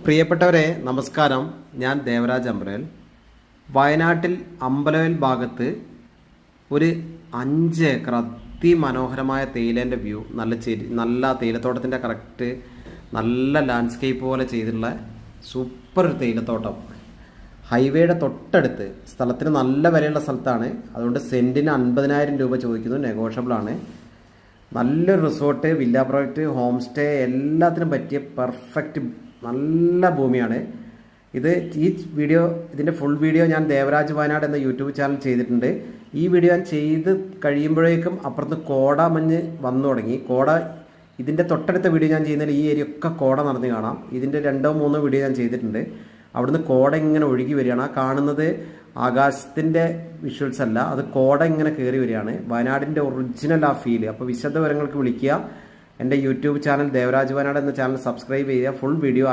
പ്രിയപ്പെട്ടവരെ നമസ്കാരം. ഞാൻ ദേവരാജ് അമ്പലവയൽ. വയനാട്ടിൽ അമ്പലവയൽ ഭാഗത്ത് ഒരു 5 ഏക്കർ അതിമനോഹരമായ തേയിലേൻ്റെ വ്യൂ, നല്ല തേയിലത്തോട്ടത്തിൻ്റെ കറക്റ്റ് നല്ല ലാൻഡ്സ്കേപ്പ് പോലെ ചെയ്തിട്ടുള്ള സൂപ്പർ തേയിലത്തോട്ടം. ഹൈവേയുടെ തൊട്ടടുത്ത്, സ്ഥലത്തിന് നല്ല വിലയുള്ള സ്ഥലത്താണ്. അതുകൊണ്ട് സെൻറ്റിന് 50,000 രൂപ ചോദിക്കുന്നു, നെഗോഷ്യബിളാണ്. നല്ലൊരു resort, villa project, home stay എല്ലാത്തിനും പറ്റിയ പെർഫെക്റ്റ് നല്ല ഭൂമിയാണ് ഇത്. ഇതിൻ്റെ ഫുൾ വീഡിയോ ഞാൻ ദേവരാജ് വയനാട് എന്ന യൂട്യൂബ് ചാനൽ ചെയ്തിട്ടുണ്ട്. ഈ വീഡിയോ ഞാൻ ചെയ്ത് കഴിയുമ്പോഴേക്കും അപ്പുറത്ത് കോടമഞ്ഞ് വന്നു തുടങ്ങി. ഇതിൻ്റെ തൊട്ടടുത്ത വീഡിയോ ഞാൻ ചെയ്യുന്നതിൽ ഈ ഏരിയ ഒക്കെ കോട നടന്ന് കാണാം. ഇതിൻ്റെ 2-3 വീഡിയോ ഞാൻ ചെയ്തിട്ടുണ്ട്. അവിടുന്ന് കോട ഇങ്ങനെ ഒഴുകി വരികയാണ്. ആ കാണുന്നത് ആകാശത്തിൻ്റെ വിഷ്വൽസ് അല്ല, അത് കോട ഇങ്ങനെ കയറി വരികയാണ്. വയനാടിൻ്റെ ഒറിജിനൽ ആ ഫീല്. അപ്പോൾ വിശദ വിവരങ്ങൾക്ക് വിളിക്കുക. എൻ്റെ യൂട്യൂബ് ചാനൽ ദേവരാജ് വയനാട് എന്ന ചാനൽ സബ്സ്ക്രൈബ് ചെയ്യുക. Full video